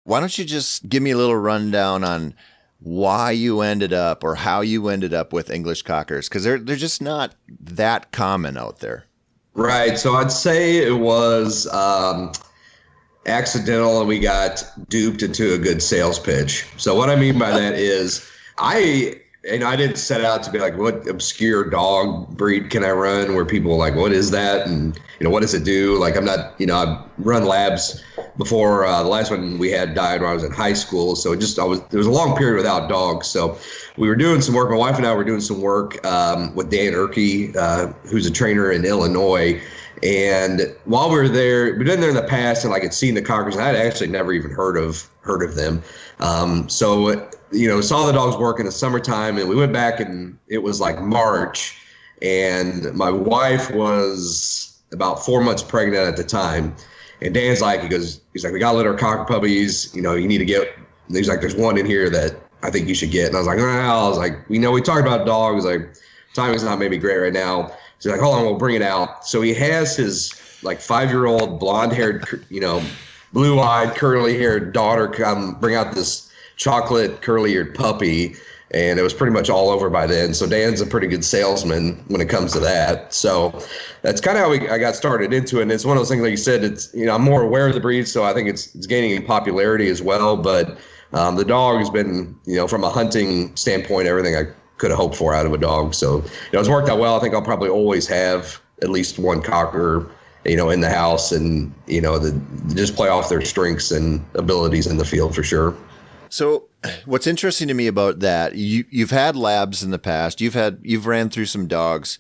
why don't you just give me a little rundown on why you ended up or how you ended up with English Cockers? Because they're just not that common out there. Right. So I'd say it was accidental and we got duped into a good sales pitch. So what I mean by that is I didn't set out to be like, what obscure dog breed can I run where people are like, what is that? And, what does it do? Like, I'm not, I've run labs before. The last one we had died when I was in high school. So there was a long period without dogs. So we were doing some work. My wife and I were doing some work with Dan Erkey, who's a trainer in Illinois. And while we were there, we'd been there in the past and had seen the Cockers, and I'd actually never even heard of them. Saw the dogs work in the summertime, and we went back, and it was like March, and my wife was about 4 months pregnant at the time. And Dan's like, he's like, we got to let our cocker puppies, you need to get, he's like, there's one in here that I think you should get. And I was like, we talked about dogs, like timing's not maybe great right now. So he's like, hold on, we'll bring it out. So he has his 5-year-old blonde-haired, blue-eyed, curly-haired daughter come bring out this chocolate curly-eared puppy, and it was pretty much all over by then. So Dan's a pretty good salesman when it comes to that. So that's kind of how I got started into it. And it's one of those things, like you said, it's I'm more aware of the breed, so I think it's gaining in popularity as well. But the dog has been, from a hunting standpoint, everything I could have hoped for out of a dog. So it's worked out well. I think I'll probably always have at least one cocker, in the house, and just play off their strengths and abilities in the field for sure. So what's interesting to me about that, you've had labs in the past, you've ran through some dogs,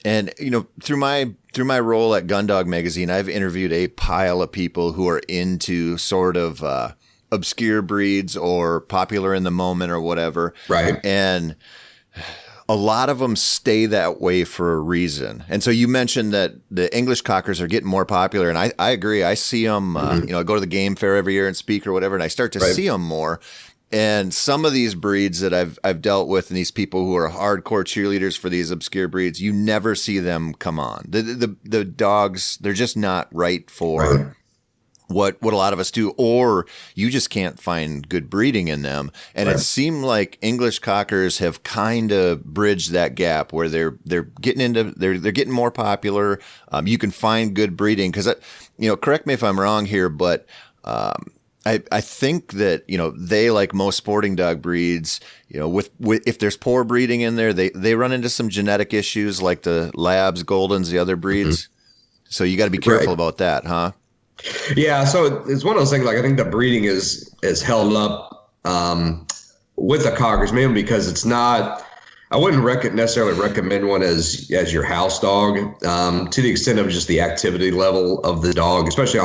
and through my role at Gun Dog Magazine, I've interviewed a pile of people who are into sort of obscure breeds or popular in the moment or whatever. Right. And a lot of them stay that way for a reason. And so you mentioned that the English Cockers are getting more popular, and I agree. I see them, I go to the game fair every year and speak or whatever, and I start to see them more. And some of these breeds that I've dealt with, and these people who are hardcore cheerleaders for these obscure breeds, you never see them come on. The dogs, they're just not right for what a lot of us do, or you just can't find good breeding in them. And it seemed like English Cockers have kind of bridged that gap where they're getting more popular. You can find good breeding because, correct me if I'm wrong here, but I think that, they, like most sporting dog breeds, with if there's poor breeding in there, they run into some genetic issues like the Labs, Goldens, the other breeds. So you got to be careful about that, huh? Yeah, so it's one of those things. I think the breeding is held up with the Cockers, mainly because it's not. I wouldn't necessarily recommend one as your house dog, to the extent of just the activity level of the dog, especially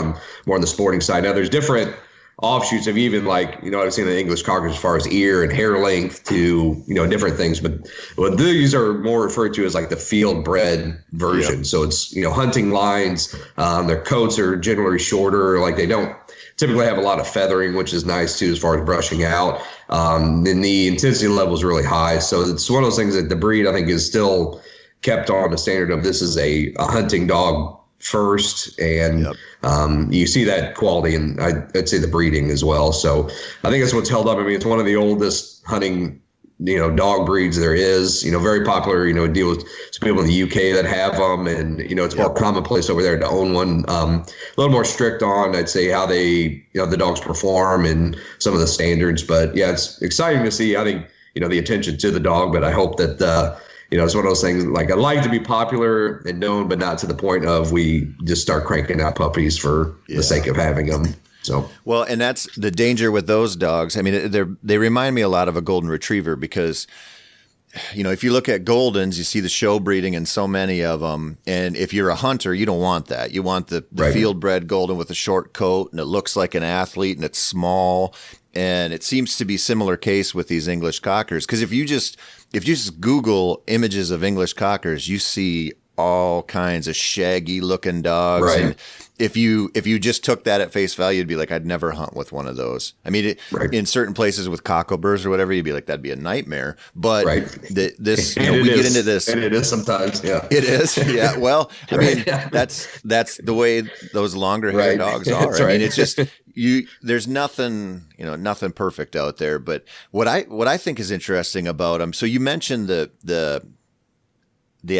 more on the sporting side. Now, there's different offshoots of even I've seen the English Cockers as far as ear and hair length to, different things. But what these are more referred to as the field bred version. So it's, hunting lines. Their coats are generally shorter. They don't typically have a lot of feathering, which is nice too, as far as brushing out. And the intensity level is really high. So it's one of those things that the breed, I think, is still kept on the standard of this is a hunting dog first, and you see that quality, and I'd say the breeding as well. So I think that's what's held up. I mean, it's one of the oldest hunting, dog breeds there is. Very popular. Deal with some people in the UK that have them, and it's more commonplace over there to own one. A little more strict on, I'd say, how they, the dogs perform and some of the standards. But yeah, it's exciting to see. I think the attention to the dog, but I hope that. It's one of those things, I like to be popular and known, but not to the point of we just start cranking out puppies for the sake of having them. So well, and that's the danger with those dogs. I mean, they remind me a lot of a golden retriever because, if you look at Goldens, you see the show breeding in so many of them. And if you're a hunter, you don't want that. You want the field bred Golden with a short coat, and it looks like an athlete, and it's small. And it seems to be similar case with these English Cockers. Because if you just Google images of English Cockers, you see all kinds of shaggy looking dogs. Right. And if you just took that at face value, you'd be like, I'd never hunt with one of those. I mean, Right. in certain places with cockleburrs or whatever, you'd be like, that'd be a nightmare. But Right. this, And we it get is. into this. And it is sometimes. Yeah. It is. Yeah. Well, I mean, Right. that's the way those longer hair Right. dogs are. That's I mean, right. it's just there's nothing, nothing perfect out there. But what I think is interesting about them. So you mentioned the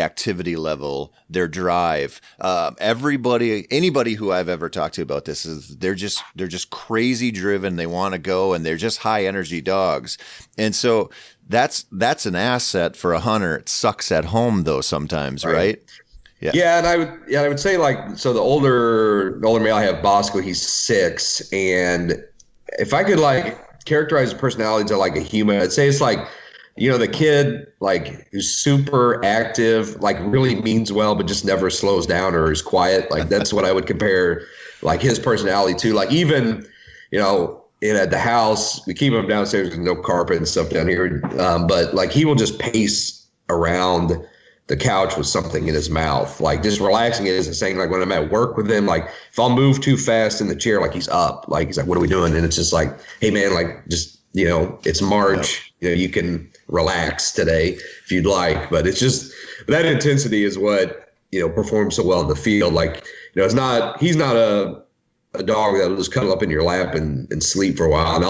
activity level, their drive. Anybody who I've ever talked to about this is they're just crazy driven. They want to go, and they're just high energy dogs. And so that's an asset for a hunter. It sucks at home though sometimes, right? Yeah. Yeah, and I would say, like, so the older male I have, Bosco, he's 6, and if I could like characterize his personality to like a human, I'd say it's like, the kid like who's super active, like really means well, but just never slows down or is quiet. Like that's what I would compare like his personality to. Like even, at the house, we keep him downstairs with no carpet and stuff down here. But like he will just pace around the couch with something in his mouth, like just relaxing. It isn't saying like when I'm at work with him, like if I'll move too fast in the chair, like he's up, like he's like, what are we doing? And it's just like, hey man, like just, it's March, you can relax today if you'd like, but it's just that intensity is what, performs so well in the field. Like, he's not a dog that'll just cuddle up in your lap and sleep for a while. And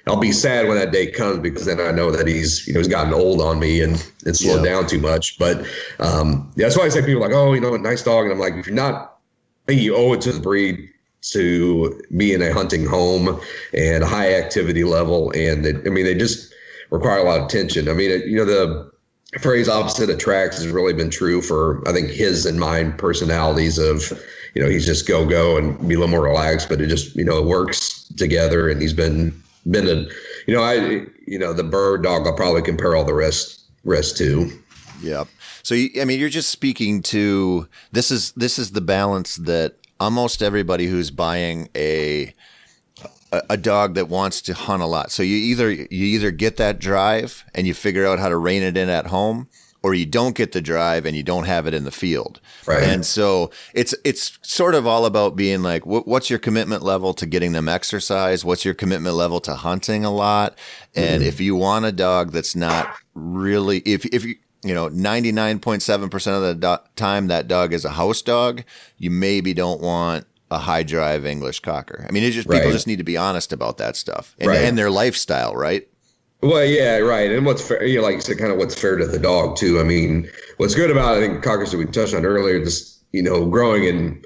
I'll be sad when that day comes, because then I know that he's gotten old on me and slowed down too much. But that's why I say people are like, oh, a nice dog. And I'm like, if you're not, I think you owe it to the breed to be in a hunting home and a high activity level. And they just require a lot of attention. I mean, the phrase opposite attracts has really been true for, I think, his and mine personalities of, he's just go and be a little more relaxed, but it just, it works together. And he's been the bird dog I'll probably compare all the rest to. Yeah. So, you're just speaking to, this is the balance that almost everybody who's buying a dog that wants to hunt a lot. So you either get that drive and you figure out how to rein it in at home, or you don't get the drive and you don't have it in the field. Right. And so it's sort of all about being like, what's your commitment level to getting them exercise? What's your commitment level to hunting a lot? And if you want a dog that's not really, if you, 99.7% of the time that dog is a house dog, you maybe don't want a high drive English cocker. I mean, it's just, people just need to be honest about that stuff and their lifestyle, right? Well, yeah, right. And what's fair, like you said, kind of what's fair to the dog too. I mean, what's good about, I think, cockers that we touched on earlier, just, growing in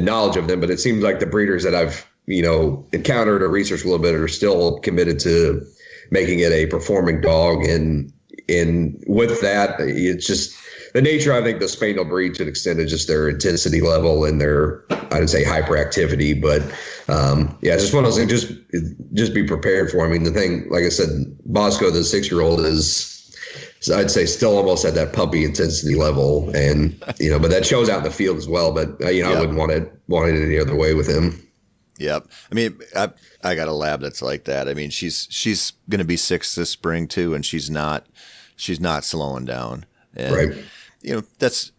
knowledge of them, but it seems like the breeders that I've, encountered or researched a little bit are still committed to making it a performing dog. And with that, it's just the nature, I think, the spaniel breed to an extent is just their intensity level and their, I would say, hyperactivity. But it's just one of those things, just be prepared for. I mean, the thing, like I said, Bosco, the 6-year-old, is I'd say still almost at that puppy intensity level. And, but that shows out in the field as well. But, I wouldn't want it any other way with him. Yep. I mean, I got a lab that's like that. I mean, she's going to be 6 this spring too, and she's not slowing down. And, right. That's,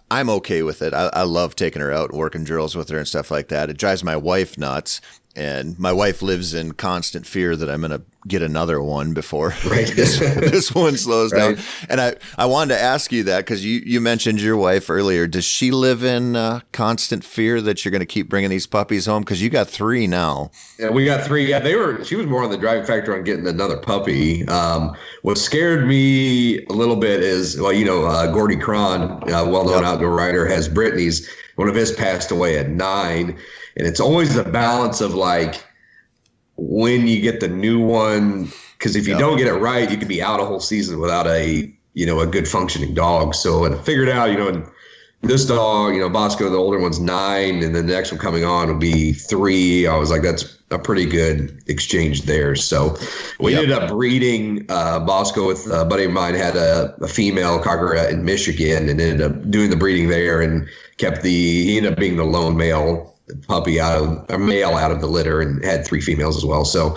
I'm okay with it. I love taking her out and working drills with her and stuff like that. It drives my wife nuts. And my wife lives in constant fear that I'm going to get another one before this one slows down. And I wanted to ask you that because you mentioned your wife earlier. Does she live in constant fear that you're going to keep bringing these puppies home? Because you got 3 now. Yeah, we got 3. Yeah, she was more on the driving factor on getting another puppy. What scared me a little bit is, Gordy Cron, well-known outdoor rider, has Brittany's. One of his passed away at 9. And it's always the balance of like when you get the new one, because if you don't get it right, you could be out a whole season without a good functioning dog. So and I figured out, and this dog, Bosco, the older one's 9, and then the next one coming on will be 3. I was like, that's a pretty good exchange there. So we ended up breeding Bosco with a buddy of mine, had a female cocker in Michigan, and ended up doing the breeding there and he ended up being the lone male puppy out of the litter, and had 3 females as well. So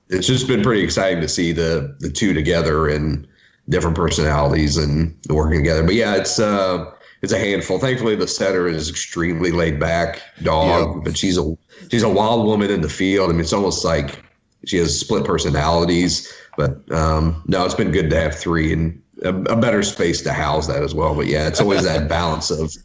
it's just been pretty exciting to see the 2 together and different personalities and working together. But yeah, it's it's a handful. Thankfully, the setter is extremely laid back dog, but she's a wild woman in the field. I mean, it's almost like she has split personalities. But no, it's been good to have three and a better space to house that as well. But yeah, it's always that balance of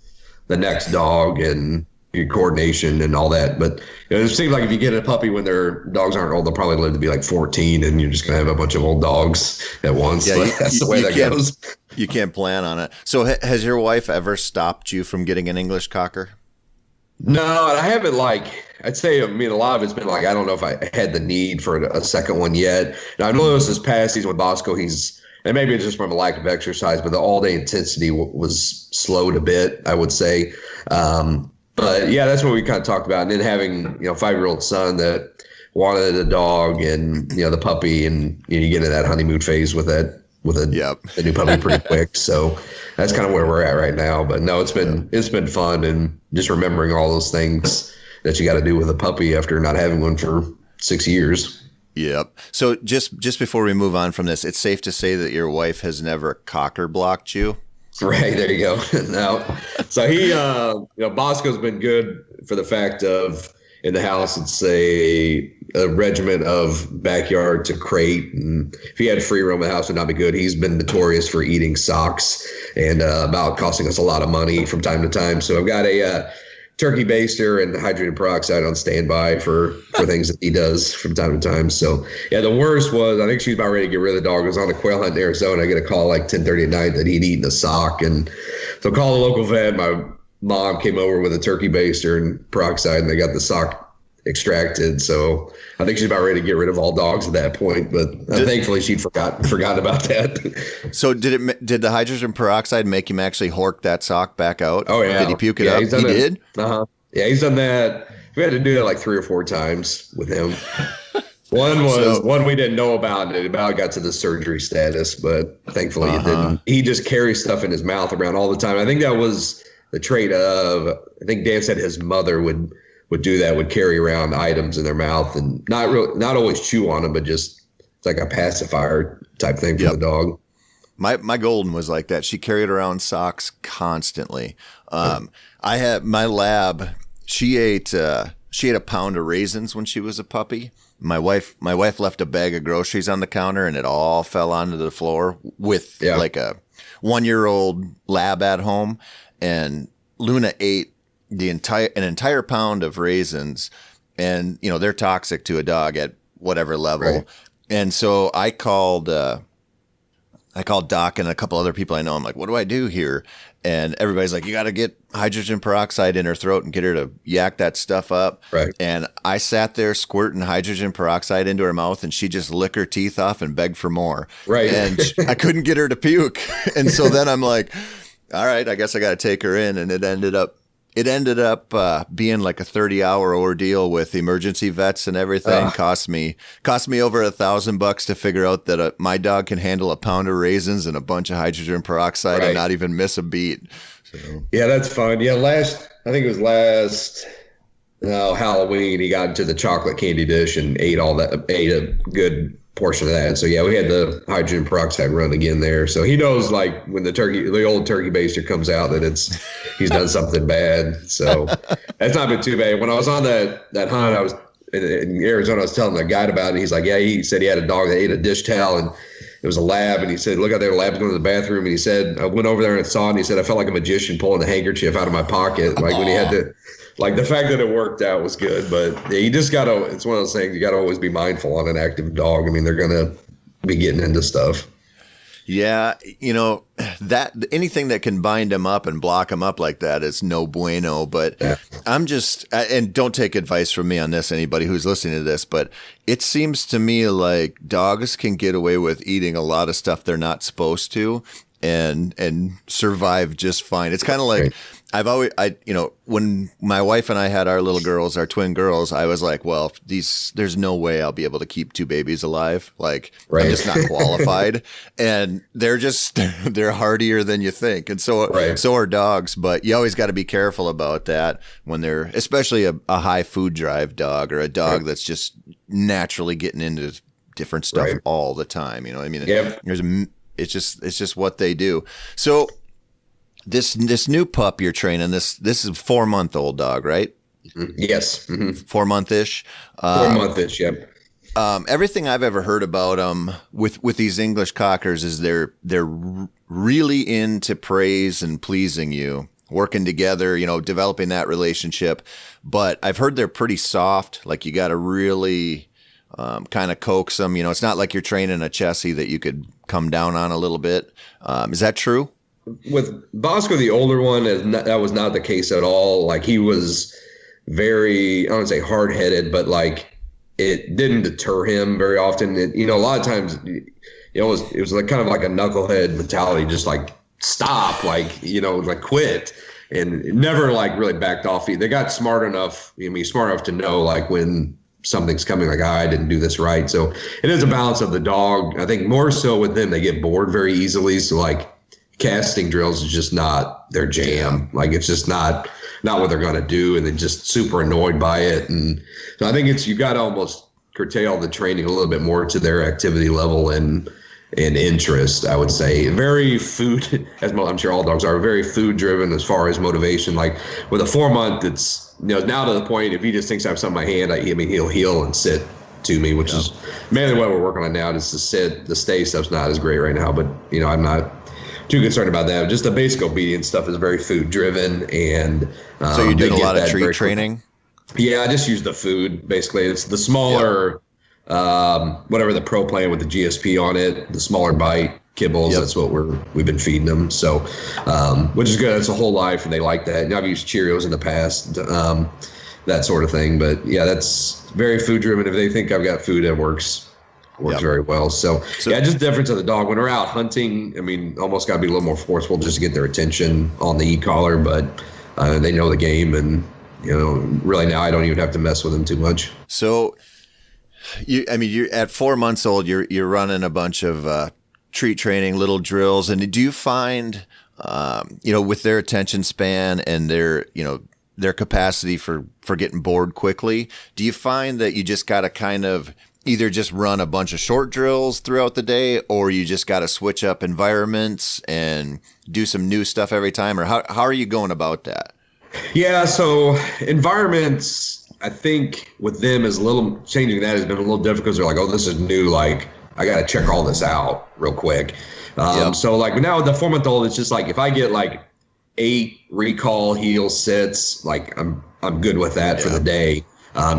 the next dog and your coordination and all that. But it seems like if you get a puppy when their dogs aren't old, they'll probably live to be like 14, and you're just gonna have a bunch of old dogs at once. Yeah, that's the way that goes. You can't plan on it. So has your wife ever stopped you from getting an English Cocker? No, I haven't. I'd say, I mean, a lot of it's been I don't know if I had the need for a second one yet. And I noticed this past season with Bosco, and maybe it's just from a lack of exercise, but the all-day intensity was slowed a bit, I would say. But yeah, that's what we kind of talked about. And then having, 5-year-old son that wanted a dog and, the puppy, and you get into that honeymoon phase with a new puppy pretty quick. So that's kind of where we're at right now. But no, it's been fun, and just remembering all those things that you got to do with a puppy after not having one for 6 years. Yep. So just before we move on from this, it's safe to say that your wife has never cocker blocked you. Right, there you go. No, so he, Bosco's been good for the fact of in the house, it's a regiment of backyard to crate, and if he had free roam in the house, would not be good. He's been notorious for eating socks and about costing us a lot of money from time to time. So I've got a turkey baster and hydrogen peroxide on standby for things that he does from time to time. So yeah, the worst was, I think she was about ready to get rid of the dog. I was on a quail hunt in Arizona. I get a call 10:30 at night that he'd eaten a sock. And so I called the local vet. My mom came over with a turkey baster and peroxide, and they got the sock extracted. So I think she's about ready to get rid of all dogs at that point, but thankfully she'd forgot about that. So did the hydrogen peroxide make him actually hork that sock back out? Oh yeah. Did he puke it up? He did? Uh-huh. Yeah, he's done that. We had to do that 3 or 4 times with him. One we didn't know about, and it about got to the surgery status, but thankfully it didn't. He just carries stuff in his mouth around all the time. I think that was the trait of, I think Dan said his mother would do that, would carry around items in their mouth and not always chew on them, but just it's like a pacifier type thing for the dog. My golden was like that. She carried around socks constantly. I had my lab. She ate a pound of raisins when she was a puppy. My wife left a bag of groceries on the counter, and it all fell onto the floor with like a 1-year-old lab at home. And Luna ate an entire pound of raisins, and they're toxic to a dog at whatever level. Right. And so I called Doc and a couple other people I know. I'm like, what do I do here? And everybody's like, you got to get hydrogen peroxide in her throat and get her to yak that stuff up. Right. And I sat there squirting hydrogen peroxide into her mouth, and she just licked her teeth off and begged for more. Right. And I couldn't get her to puke. And so then I'm like, all right, I guess I got to take her in. And it ended up being like a 30-hour ordeal with emergency vets and everything. Cost me over $1,000 to figure out that my dog can handle a pound of raisins and a bunch of hydrogen peroxide and not even miss a beat. So. Yeah, that's fun. Yeah, I think it was last Halloween, he got into the chocolate candy dish and ate a good portion of that. So yeah, we had the hydrogen peroxide run again there. So he knows when the old turkey baster comes out that he's done something bad. So that's not been too bad. When I was on that hunt, I was in Arizona, I was telling the guide about it. He's like, yeah, he said he had a dog that ate a dish towel, and it was a lab. And he said, look out there, the lab's going to the bathroom. And he said, I went over there and saw it, and he said, I felt like a magician pulling a handkerchief out of my pocket. When he had to, the fact that it worked out was good, but yeah, you just it's one of those things, you got to always be mindful on an active dog. I mean, they're going to be getting into stuff. Yeah. That anything that can bind them up and block them up like that is no bueno, but I'm just, and don't take advice from me on this, anybody who's listening to this, but it seems to me like dogs can get away with eating a lot of stuff they're not supposed to and survive just fine. It's kind of like, when my wife and I had our little girls, our twin girls, I was like, well, there's no way I'll be able to keep 2 babies alive. I'm just not qualified. And they're hardier than you think. And so are dogs, but you always got to be careful about that when they're, especially a high food drive dog or a dog that's just naturally getting into different stuff all the time. It's just what they do. So, This new pup you're training, this is a 4-month-old dog, right? Yes. 4-month ish. 4-month ish. Yep. Everything I've ever heard about them with these English cockers is they're really into praise and pleasing you, working together, developing that relationship. But I've heard they're pretty soft. Like you got to really kind of coax them. It's not like you're training a Chessie that you could come down on a little bit. Is that true? With Bosco, the older one, that was not the case at all. Like he was very, I don't say hard headed, but like it didn't deter him very often. A lot of times, it was like kind of like a knucklehead mentality, just like stop, like quit, and never like really backed off. They got smart enough, smart enough to know like when something's coming, like I didn't do this right. So it is a balance of the dog. I think more so with them, they get bored very easily. So like casting drills is just not their jam. Like it's just not what they're going to do, and they're just super annoyed by it. And so I think you got to almost curtail the training a little bit more to their activity level and interest. I would say very food, as I'm sure all dogs are, very food driven as far as motivation. Like with a 4-month, it's now to the point if he just thinks I have something in my hand, he'll heel and sit to me, which is mainly what we're working on now. Is to sit. The stay stuff's not as great right now, but I'm not too concerned about that. Just the basic obedience stuff is very food driven, and so you're doing a lot of treat training. Yeah, I just use the food basically. It's the smaller, whatever the Pro Plan with the GSP on it, the smaller bite kibbles. Yep. That's what we've been feeding them. So, which is good. It's a whole life, and they like that. I've used Cheerios in the past, that sort of thing. But yeah, that's very food driven. If they think I've got food, it works very well. So yeah, just difference of the dog. When we're out hunting, almost got to be a little more forceful just to get their attention on the e-collar, but they know the game, and really now I don't even have to mess with them too much. So you're at 4 months old, you're running a bunch of treat training, little drills, and do you find with their attention span and their capacity for getting bored quickly, do you find that you just got to kind of either just run a bunch of short drills throughout the day, or you just got to switch up environments and do some new stuff every time? Or how are you going about that? Yeah, so environments, I think with them is changing that has been a little difficult because they're like, oh, this is new. Like I got to check all this out real quick. So like now with the 4-month-old, it's just like, if I get like 8 recall heel sits, like I'm good with that for the day.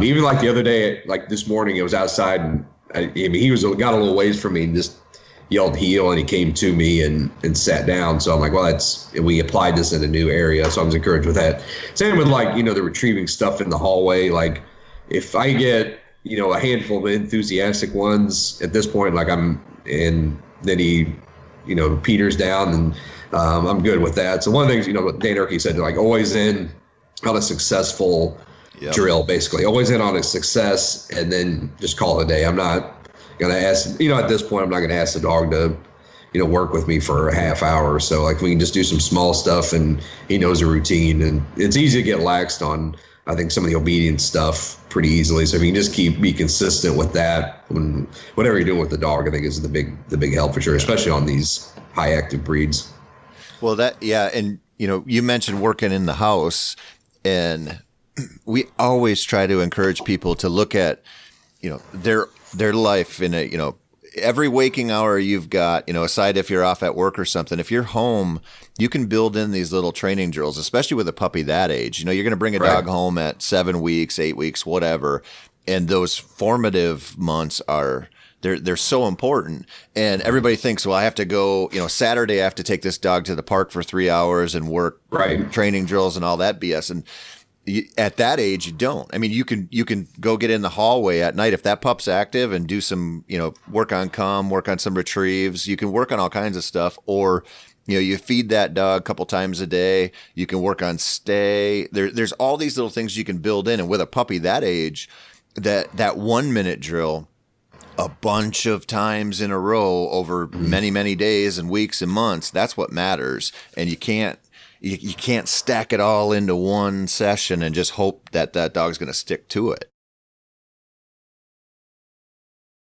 Even like the other day, like this morning, it was outside, and he got a little ways from me and just yelled heel, and he came to me and sat down. So I'm like, well, we applied this in a new area, so I was encouraged with that. Same with like the retrieving stuff in the hallway. Like if I get a handful of enthusiastic ones at this point, like and then he peters down, and I'm good with that. So one of the things what Dan Erkey said, like always in on a successful drill, basically always in on a success, and then just call it a day. I'm not going to ask, at this point, I'm not going to ask the dog to, work with me for a half hour or so. Like we can just do some small stuff, and he knows a routine, and it's easy to get laxed on, I think, some of the obedience stuff pretty easily. So if you can just be consistent with that, whatever you're doing with the dog, I think is the big help for sure, especially on these high active breeds. Well, and you mentioned working in the house, and we always try to encourage people to look at, their life in a, every waking hour you've got, aside if you're off at work or something, if you're home, you can build in these little training drills, especially with a puppy that age. You're going to bring a dog home at 7 weeks, 8 weeks, whatever. And those formative months they're so important. And everybody thinks, well, I have to go, Saturday, I have to take this dog to the park for 3 hours and work training drills and all that BS. And at that age, you don't. You can go get in the hallway at night if that pup's active and do some, work on work on some retrieves. You can work on all kinds of stuff, or you feed that dog a couple times a day. You can work on stay. There's all these little things you can build in, and with a puppy that age, that 1 minute drill a bunch of times in a row over many, many days and weeks and months, that's what matters. And you can't stack it all into one session and just hope that dog's going to stick to it.